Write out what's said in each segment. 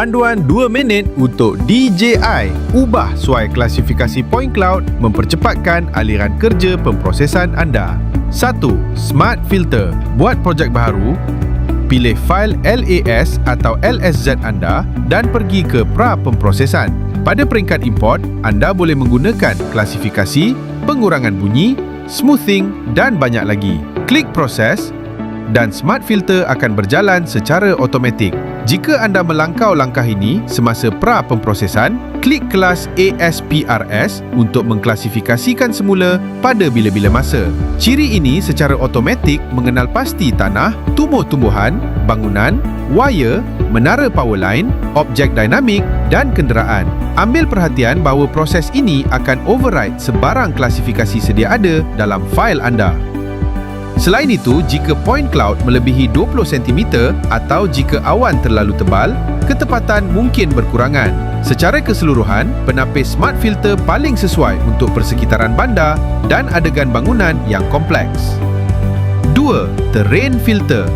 Panduan 2 minit untuk DJI. Ubah suai klasifikasi point cloud mempercepatkan aliran kerja pemprosesan anda. 1. Smart Filter. Buat projek baharu, pilih fail LAS atau LSZ anda dan pergi ke pra pemprosesan. Pada peringkat import, anda boleh menggunakan klasifikasi, pengurangan bunyi, smoothing dan banyak lagi. Klik proses dan Smart Filter akan berjalan secara automatik. Jika anda melangkau langkah ini semasa pra pemprosesan, klik kelas ASPRS untuk mengklasifikasikan semula pada bila-bila masa. Ciri ini secara automatik mengenal pasti tanah, tumbuh-tumbuhan, bangunan, wire, menara power line, objek dinamik dan kenderaan. Ambil perhatian bahawa proses ini akan override sebarang klasifikasi sedia ada dalam fail anda. Selain itu, jika point cloud melebihi 20 cm atau jika awan terlalu tebal, ketepatan mungkin berkurangan. Secara keseluruhan, penapis Smart Filter paling sesuai untuk persekitaran bandar dan adegan bangunan yang kompleks. 2. Terrain Filter.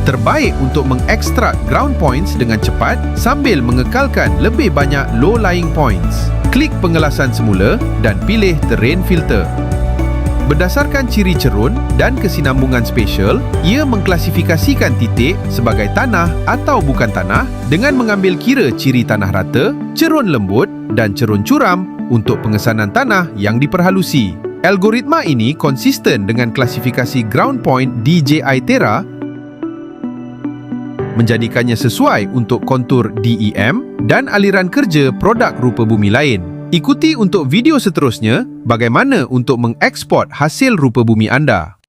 Terbaik untuk mengekstrak ground points dengan cepat sambil mengekalkan lebih banyak low-lying points. Klik pengelasan semula dan pilih Terrain Filter. Berdasarkan ciri cerun dan kesinambungan spesial, ia mengklasifikasikan titik sebagai tanah atau bukan tanah dengan mengambil kira ciri tanah rata, cerun lembut dan cerun curam untuk pengesanan tanah yang diperhalusi. Algoritma ini konsisten dengan klasifikasi ground point DJI Terra, menjadikannya sesuai untuk kontur DEM dan aliran kerja produk rupa bumi lain. Ikuti untuk video seterusnya bagaimana untuk mengeksport hasil rupa bumi anda.